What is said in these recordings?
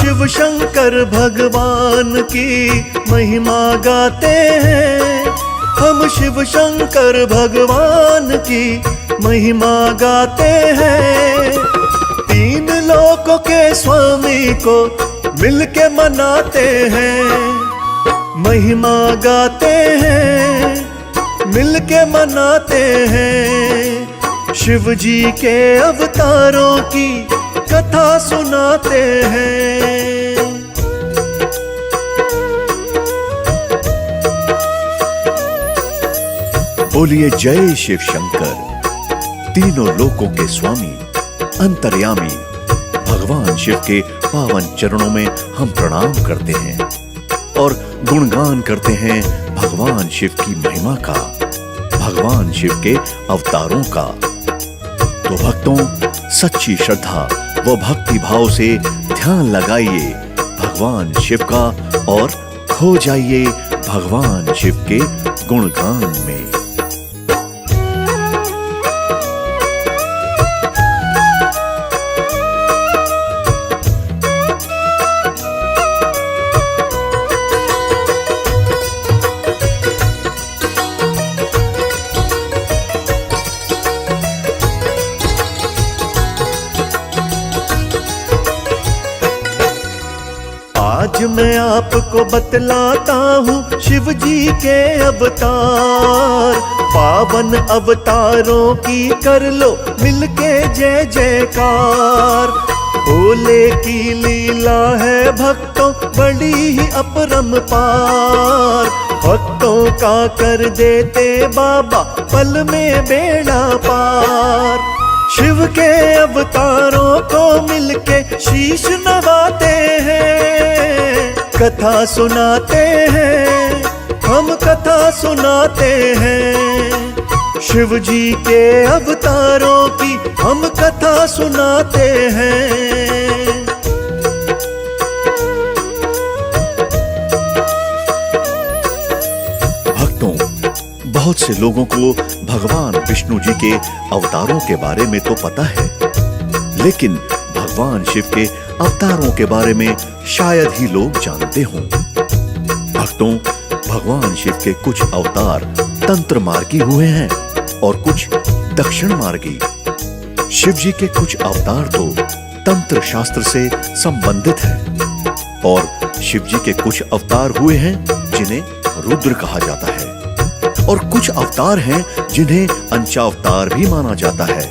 शिव शंकर भगवान की महिमा गाते हैं। हम शिव शंकर भगवान की महिमा गाते हैं। तीन लोकों के स्वामी को मिलके मनाते हैं। महिमा गाते हैं, मिलके मनाते हैं। शिव जी के अवतारों की कथा सुनाते हैं। बोलिए जय शिव शंकर। तीनों लोकों के स्वामी अंतर्यामी भगवान शिव के पावन चरणों में हम प्रणाम करते हैं और गुणगान करते हैं भगवान शिव की महिमा का, भगवान शिव के अवतारों का। तो भक्तों, सच्ची श्रद्धा व भक्ति भाव से ध्यान लगाइए भगवान शिव का और खो जाइए भगवान शिव के गुणगान में। आज मैं आपको बतलाता हूँ शिव जी के अवतार। पावन अवतारों की कर लो मिलके जय जयकार। भोले की लीला है भक्तों बड़ी ही अपरंपार। भक्तों का कर देते बाबा पल में बेड़ा पार। शिव के अवतारों को मिलके शीश नवाते हैं। कथा सुनाते हैं, हम कथा सुनाते हैं। शिव जी के अवतारों की हम कथा सुनाते हैं। भक्तों, बहुत से लोगों को भगवान विष्णु जी के अवतारों के बारे में तो पता है, लेकिन भगवान शिव के अवतारों के बारे में शायद ही लोग जानते हों। भक्तों, भगवान शिव के कुछ अवतार तंत्र मार्गी हुए हैं और कुछ दक्षिण मार्गी। शिव जी के कुछ अवतार तो तंत्र शास्त्र से संबंधित हैं और शिव जी के कुछ अवतार हुए हैं जिन्हें रुद्र कहा जाता है और कुछ अवतार हैं जिन्हें अंशावतार भी माना जाता है।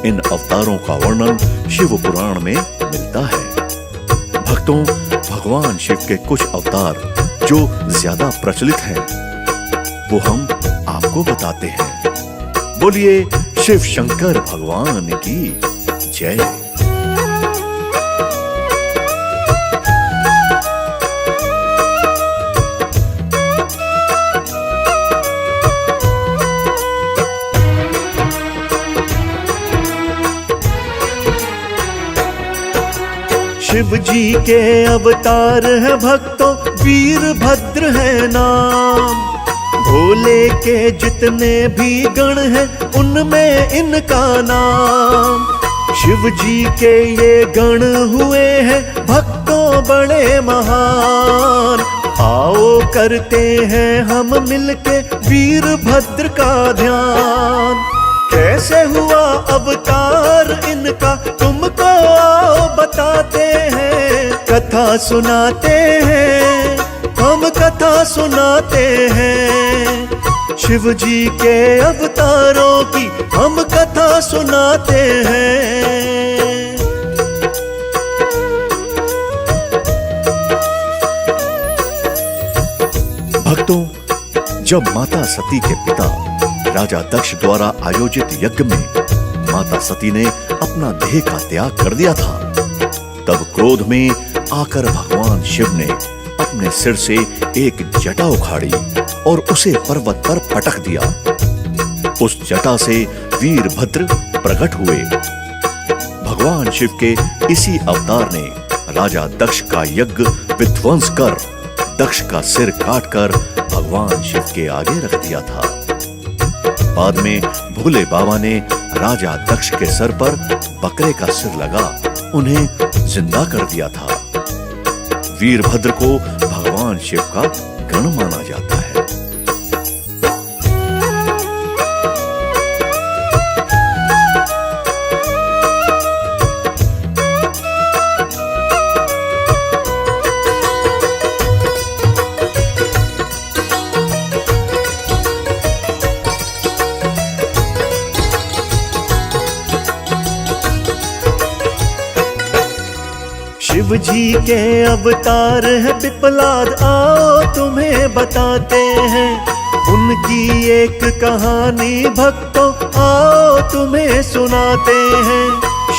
इन अवतारों का वर्णन शिव पुराण में मिलता है। भक्तों, भगवान शिव के कुछ अवतार जो ज्यादा प्रचलित हैं, वो हम आपको बताते हैं। बोलिए शिव शंकर भगवान की जय। शिव जी के अवतार है भक्तों वीरभद्र है नाम। भोले के जितने भी गण हैं उनमें इनका नाम। शिव जी के ये गण हुए हैं भक्तों बड़े महान। आओ करते हैं हम मिलके वीरभद्र का ध्यान। कैसे हुआ अवतार इनका तुमको आओ बताते हैं। कथा सुनाते हैं, हम कथा सुनाते हैं। शिव जी के अवतारों की हम कथा सुनाते हैं। भक्तों, जब माता सती के पिता राजा दक्ष द्वारा आयोजित यज्ञ में माता सती ने अपना देह का त्याग कर दिया था, तब क्रोध में आकर भगवान शिव ने अपने सिर से एक जटा उखाड़ी और उसे पर्वत पर पटक दिया। उस जटा से वीरभद्र प्रकट हुए। भगवान शिव के इसी अवतार ने राजा दक्ष का यज्ञ विध्वंस कर दक्ष का सिर काटकर भगवान शिव के आगे रख दिया था। बाद में भोले बाबा ने राजा दक्ष के सर पर बकरे का सिर लगा उन्हें जिंदा कर दिया था। वीरभद्र को भगवान शिव का गण माना जाता है। शिव जी के अवतार है पिपलाद, आओ तुम्हें बताते हैं उनकी एक कहानी भक्तों, आओ तुम्हें सुनाते हैं।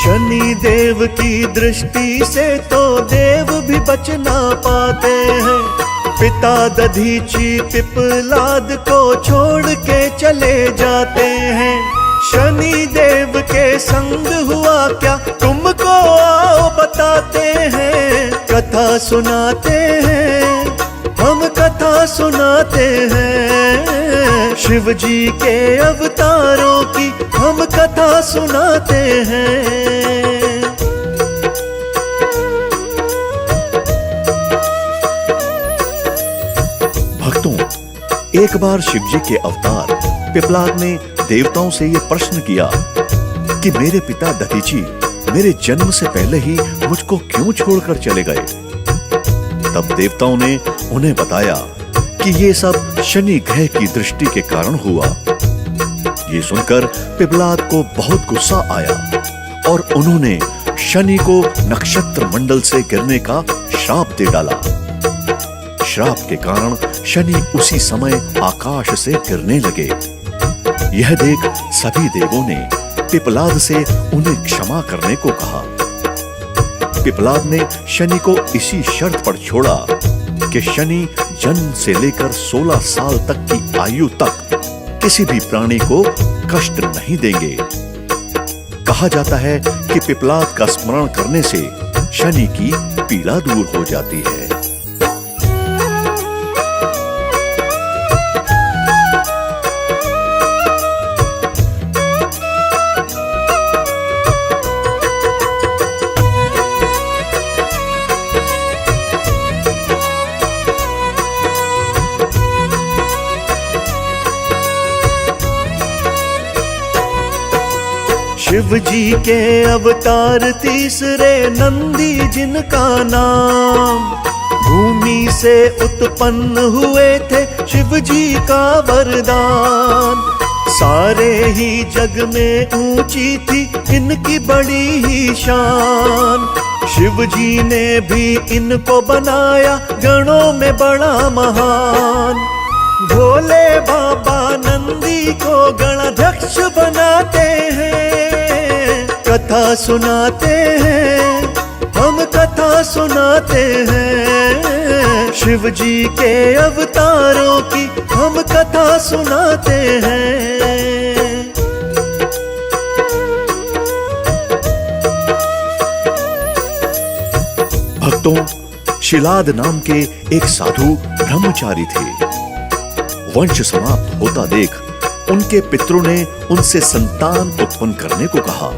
शनि देव की दृष्टि से तो देव भी बच ना पाते हैं। पिता दधीची पिपलाद को छोड़ के चले जाते हैं। शनि देव के संग हुआ क्या तुमको आओ बताते हैं। कथा सुनाते हैं, हम कथा सुनाते हैं। शिव जी के अवतारों की हम कथा सुनाते हैं। भक्तों, एक बार शिव जी के अवतार पिपलाद ने देवताओं से ये प्रश्न किया कि मेरे पिता दधीची मेरे जन्म से पहले ही मुझको क्यों छोड़कर चले गए। तब देवताओं ने उन्हें बताया कि ये सब शनि ग्रह की दृष्टि के कारण हुआ। ये सुनकर पिपलाद को बहुत गुस्सा आया और उन्होंने शनि को नक्षत्र मंडल से गिरने का श्राप दे डाला। श्राप के कारण शनि उसी समय आकाश से गिरने लगे। यह देख सभी देवों ने पिपलाद से उन्हें क्षमा करने को कहा। पिपलाद ने शनि को इसी शर्त पर छोड़ा कि शनि जन्म से लेकर 16 साल तक की आयु तक किसी भी प्राणी को कष्ट नहीं देंगे। कहा जाता है कि पिपलाद का स्मरण करने से शनि की पीड़ा दूर हो जाती है। शिव जी के अवतार तीसरे नंदी जिनका नाम, भूमि से उत्पन्न हुए थे शिव जी का वरदान। सारे ही जग में ऊंची थी इनकी बड़ी ही शान। शिव जी ने भी इनको बनाया गणों में बड़ा महान। भोले बाबा नंदी को गणाध्यक्ष बनाते हैं। कथा सुनाते हैं, हम कथा सुनाते हैं। शिव जी के अवतारों की हम कथा सुनाते हैं। भक्तों, शिलाद नाम के एक साधु ब्रह्मचारी थे। वंश समाप्त होता देख उनके पितरों ने उनसे संतान उत्पन्न करने को कहा।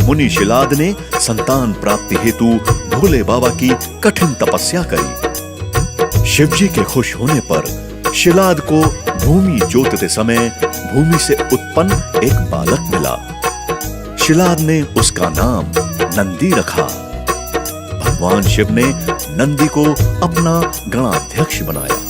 मुनि शिलाद ने संतान प्राप्ति हेतु भोले बाबा की कठिन तपस्या करी। शिव जी के खुश होने पर शिलाद को भूमि जोतते समय भूमि से उत्पन्न एक बालक मिला। शिलाद ने उसका नाम नंदी रखा। भगवान शिव ने नंदी को अपना गणाध्यक्ष बनाया।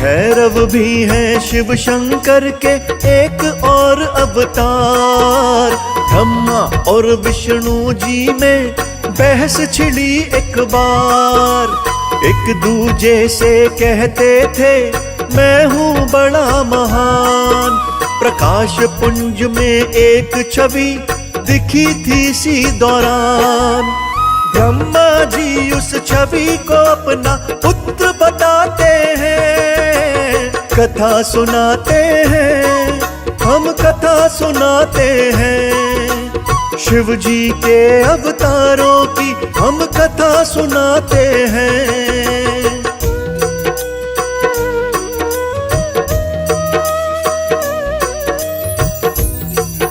भैरव भी हैं शिव शंकर के एक और अवतार। ब्रह्मा और विष्णु जी में बहस छिड़ी एक बार। एक दूजे से कहते थे मैं हूँ बड़ा महान। प्रकाश पुंज में एक छवि दिखी थी सी दौरान। ब्रह्मा जी उस छवि को अपना पुत्र बताते हैं। कथा सुनाते हैं, हम कथा सुनाते हैं। शिव जी के अवतारों की हम कथा सुनाते हैं।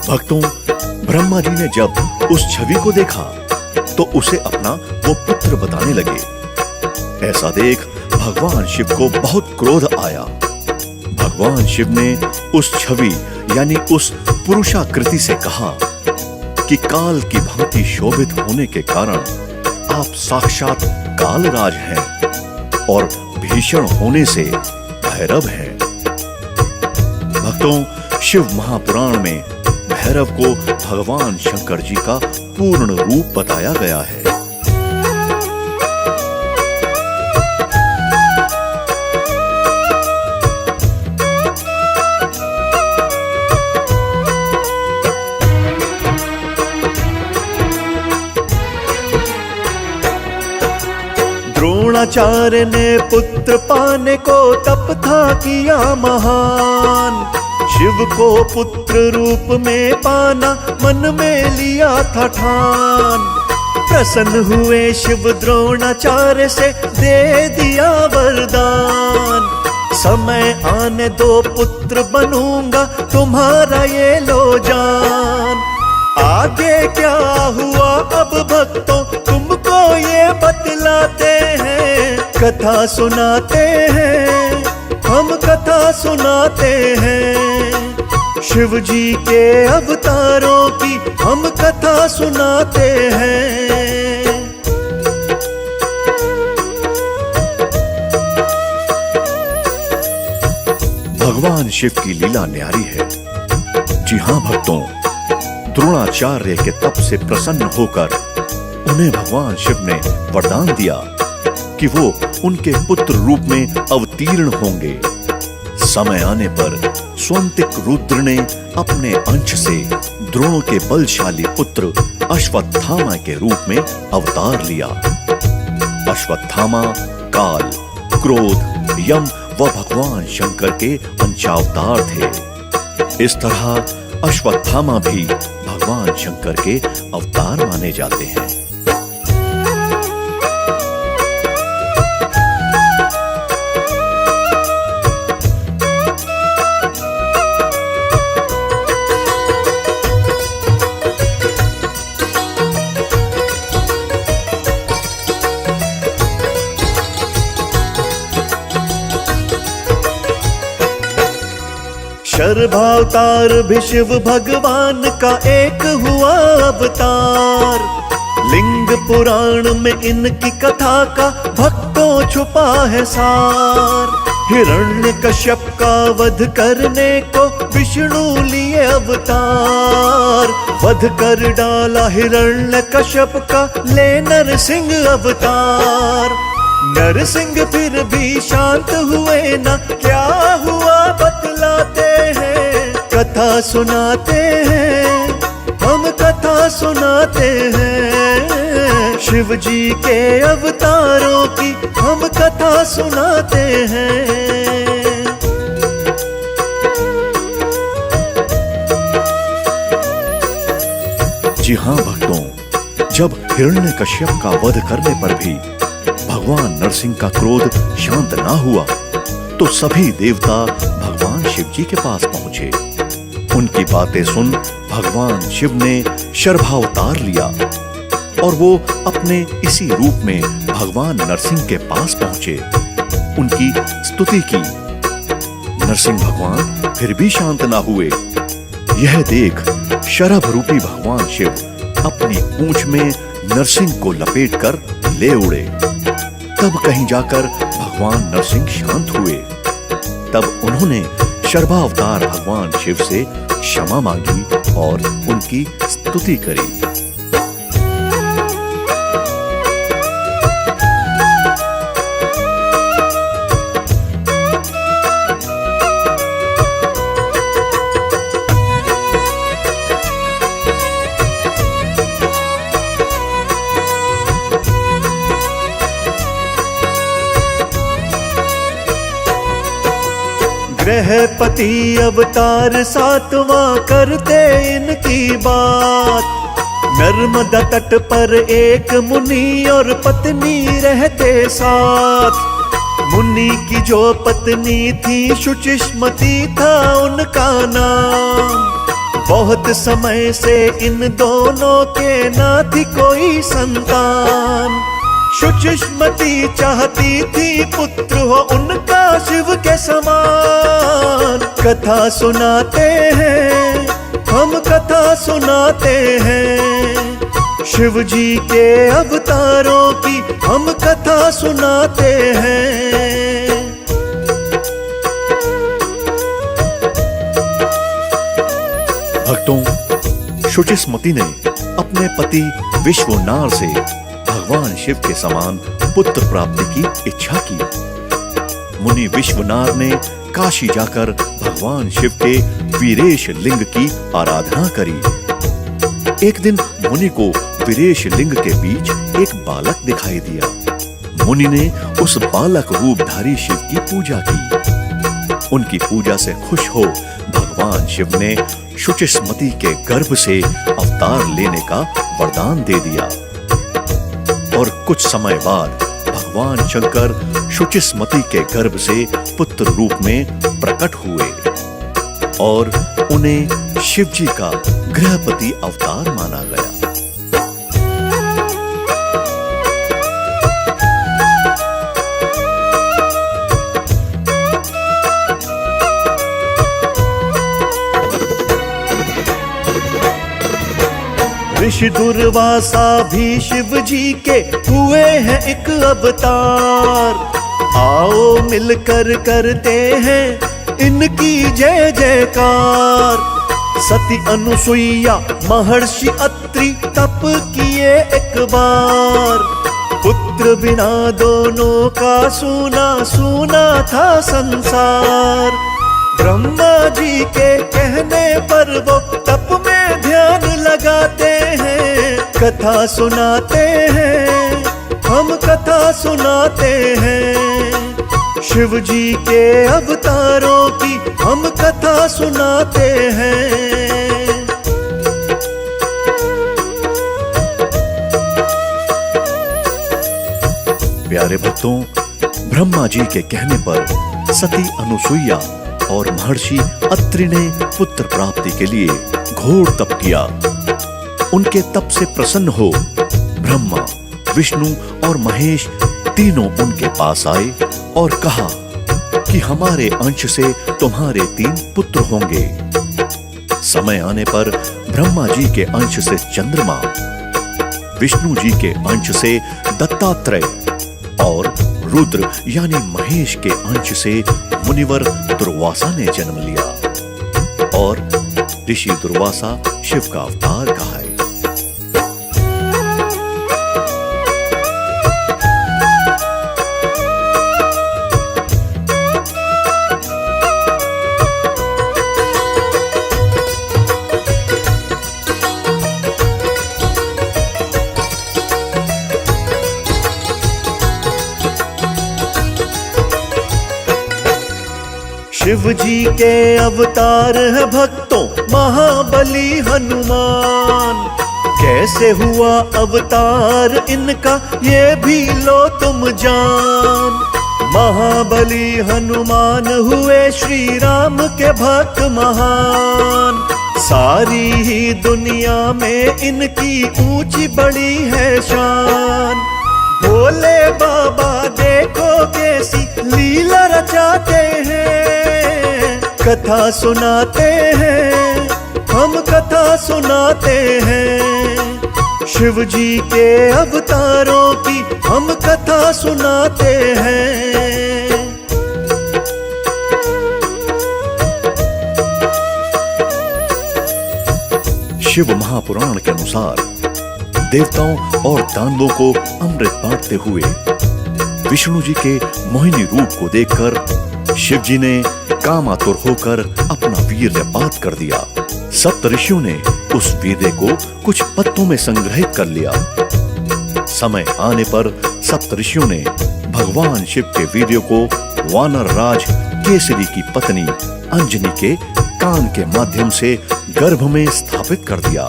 भक्तों, ब्रह्मा जी ने जब उस छवि को देखा तो उसे अपना वो पुत्र बताने लगे। ऐसा देख भगवान शिव को बहुत क्रोध आया। भगवान शिव ने उस छवि यानी उस पुरुषाकृति से कहा कि काल की भांति शोभित होने के कारण आप साक्षात कालराज हैं और भीषण होने से भैरव हैं। भक्तों, शिव महापुराण में भैरव को भगवान शंकर जी का पूर्ण रूप बताया गया है। द्रोणाचार्य ने पुत्र पाने को तप था किया महान। शिव को पुत्र रूप में पाना मन में लिया था ठान। प्रसन्न हुए शिव द्रोणाचार्य से दे दिया वरदान। समय आने दो पुत्र बनूंगा तुम्हारा ये लो जान। आगे क्या हुआ अब भक्तों तुमको ये बतलाते हैं। कथा सुनाते हैं, हम कथा सुनाते हैं। शिव जी के अवतारों की हम कथा सुनाते हैं। भगवान शिव की लीला न्यारी है। जी हां भक्तों, द्रोणाचार्य के तप से प्रसन्न होकर उन्हें भगवान शिव ने वरदान दिया कि वो उनके पुत्र रूप में अवतीर्ण होंगे। समय आने पर स्वंतिक रुद्र ने अपने अंश से द्रोण के बलशाली पुत्र अश्वत्थामा के रूप में अवतार लिया। अश्वत्थामा काल, क्रोध, यम व भगवान शंकर के अंशावतार थे। इस तरह अश्वत्थामा भी भगवान शंकर के अवतार माने जाते हैं। शर्भावतार भी शिव भगवान का एक हुआ अवतार। लिंग पुराण में इनकी कथा का भक्तों छुपा है सार। हिरण्यकश्यप का वध करने को विष्णु लिए अवतार। वध कर डाला हिरण्यकश्यप का ले नरसिंह अवतार। नरसिंह फिर भी शांत हुए ना, क्या हुआ बतलाते हैं। कथा सुनाते हैं, हम कथा सुनाते हैं। शिव जी के अवतारों की हम कथा सुनाते हैं। जी हां भक्तों, जब हिरण्यकश्यप का वध करने पर भी भगवान नरसिंह का क्रोध शांत ना हुआ तो सभी देवता भगवान शिव जी के पास पहुंचे। उनकी बातें सुन भगवान शिव ने शर्भावतार लिया और वो अपने इसी रूप में भगवान नरसिंह के पास पहुंचे। उनकी स्तुति की। नरसिंह भगवान फिर भी शांत ना हुए। यह देख शरभ रूपी भगवान शिव अपनी पूंछ में नरसिंह को लपेटकर ले उड़े। तब कहीं जाकर भगवान नरसिंह शांत हुए। तब उन्होंने शर्भावतार भगवान शिव से क्षमा मांगी और उनकी स्तुति करी। ग्रहपति अवतार सातवां करते इनकी बात। नर्मदा तट पर एक मुनि और पत्नी रहते साथ। मुनि की जो पत्नी थी शुचिस्मती था उनका नाम। बहुत समय से इन दोनों के ना थी कोई संतान। शुचिस्मती चाहती थी पुत्र हो उनका शिव के समान। कथा सुनाते हैं हम, कथा सुनाते हैं, शिव जी के अवतारों की हम कथा सुनाते हैं। भक्तों, शुचिस्मती ने अपने पति विश्वनार से भगवान शिव के समान पुत्र प्राप्ति की इच्छा की। मुनि विश्वनार ने काशी जाकर भगवान शिव के वीरेश लिंग की आराधना करी। एक दिन मुनि को वीरेश लिंग के बीच एक बालक दिखाई दिया। मुनि ने उस बालक रूपधारी शिव की पूजा की। उनकी पूजा से खुश हो भगवान शिव ने शुचिस्मती के गर्भ से अवतार लेने का वरदान दे दिया। और कुछ समय बाद भगवान शंकर शुचिस्मती के गर्भ से पुत्र रूप में प्रकट हुए और उन्हें शिव जी का गृहपति अवतार माना गया। ऋषि दुर्वासा भी शिव जी के हुए हैं एक अवतार। आओ मिलकर करते हैं इनकी जय जयकार। सती अनुसुईया महर्षि अत्रि तप किए एक बार। पुत्र बिना दोनों का सूना सूना था संसार। ब्रह्मा जी के कहने पर वो तप में ध्यान लगाते हैं। कथा सुनाते हैं हम, कथा सुनाते हैं, शिव जी के अवतारों की हम कथा सुनाते हैं। प्यारे भक्तों, ब्रह्मा जी के कहने पर सती अनुसुईया और महर्षि अत्रि ने पुत्र प्राप्ति के लिए घोर तप किया। उनके तप से प्रसन्न हो ब्रह्मा, विष्णु और महेश तीनों उनके पास आए और कहा कि हमारे अंश से तुम्हारे 3 पुत्र होंगे। समय आने पर ब्रह्मा जी के अंश से चंद्रमा, विष्णु जी के अंश से दत्तात्रेय और रुद्र यानी महेश के अंश से मुनिवर दुर्वासा ने जन्म लिया और ऋषि दुर्वासा शिव का अवतार कहा है। शिव जी के अवतार है भक्तों महाबली हनुमान। कैसे हुआ अवतार इनका ये भी लो तुम जान। महाबली हनुमान हुए श्री राम के भक्त महान। सारी ही दुनिया में इनकी ऊंची बड़ी है शान। भोले बाबा देखो कैसी लीला रचाते हैं। कथा सुनाते हैं हम, कथा सुनाते हैं, शिव जी के अवतारों की हम कथा सुनाते हैं। शिव महापुराण के अनुसार देवताओं और दानवों को अमृत बांटते हुए विष्णु जी के मोहिनी रूप को देखकर शिव जी ने कामातुर होकर अपना वीर्यपात कर दिया। सप्त ऋषियों ने उस वीर्य को कुछ पत्तों में संग्रहित कर लिया। समय आने पर सप्त ऋषियों ने भगवान शिव के वीर्य को वानर राज केसरी की पत्नी अंजनी के कान के माध्यम से गर्भ में स्थापित कर दिया,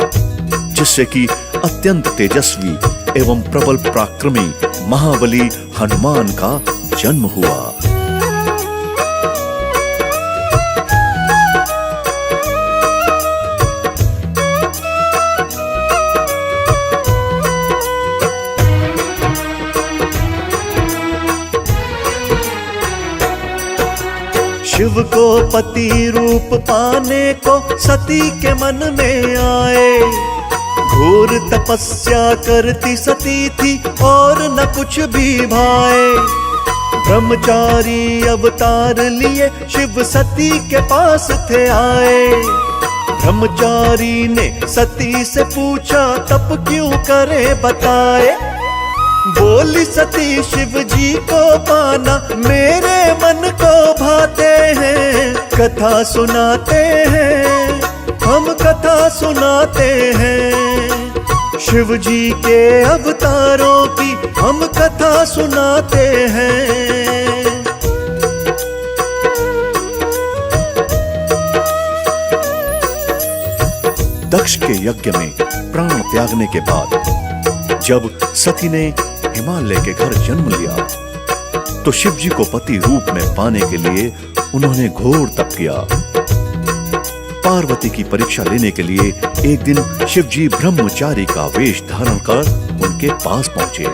जिससे कि अत्यंत तेजस्वी एवं प्रबल पराक्रमी महाबली हनुमान का जन्म हुआ। शिव को पति रूप पाने को सती के मन में आए। घोर तपस्या करती सती थी और न कुछ भी भाए। ब्रह्मचारी अवतार लिए शिव सती के पास थे आए। ब्रह्मचारी ने सती से पूछा तप क्यों करे बताए। बोली सती शिव जी को पाना मेरे मन को भाते हैं। कथा सुनाते हैं हम कथा सुनाते हैं। शिव जी के अवतारों की हम कथा सुनाते हैं। दक्ष के यज्ञ में प्राण त्यागने के बाद जब सती ने हिमालय के घर जन्म लिया तो शिव जी को पति रूप में पाने के लिए उन्होंने घोर तप किया। पार्वती की परीक्षा लेने के लिए एक दिन शिव जी ब्रह्मचारी का वेश धारण कर उनके पास पहुंचे।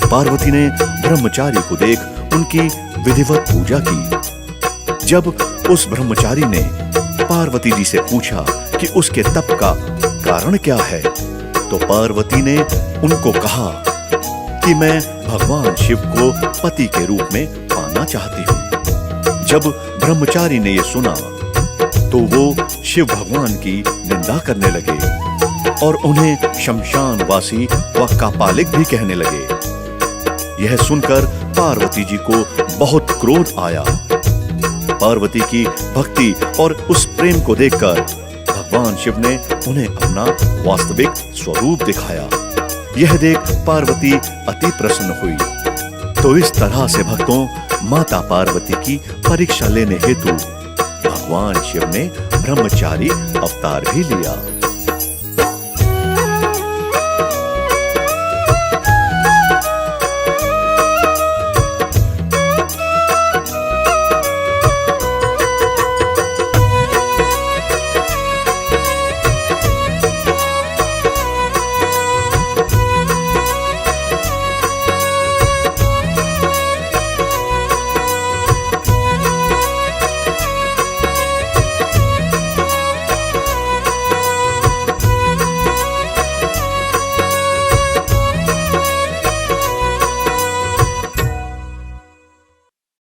पार्वती ने ब्रह्मचारी को देख उनकी विधिवत पूजा की। जब उस ब्रह्मचारी ने पार्वती जी से पूछा कि उसके तप का कारण क्या है तो पार्वती ने उनको कहा कि मैं भगवान शिव को पति के रूप में पाना चाहती हूँ। जब ब्रह्मचारी ने यह सुना तो वो शिव भगवान की निंदा करने लगे और उन्हें शमशानवासी व कापालिक भी कहने लगे। यह सुनकर पार्वती जी को बहुत क्रोध आया। पार्वती की भक्ति और उस प्रेम को देखकर भगवान शिव ने उन्हें अपना वास्तविक स्वरूप दिखाया। यह देख पार्वती अति प्रसन्न हुई। तो इस तरह से भक्तों माता पार्वती की परीक्षा लेने हेतु भगवान शिव ने ब्रह्मचारी अवतार भी लिया।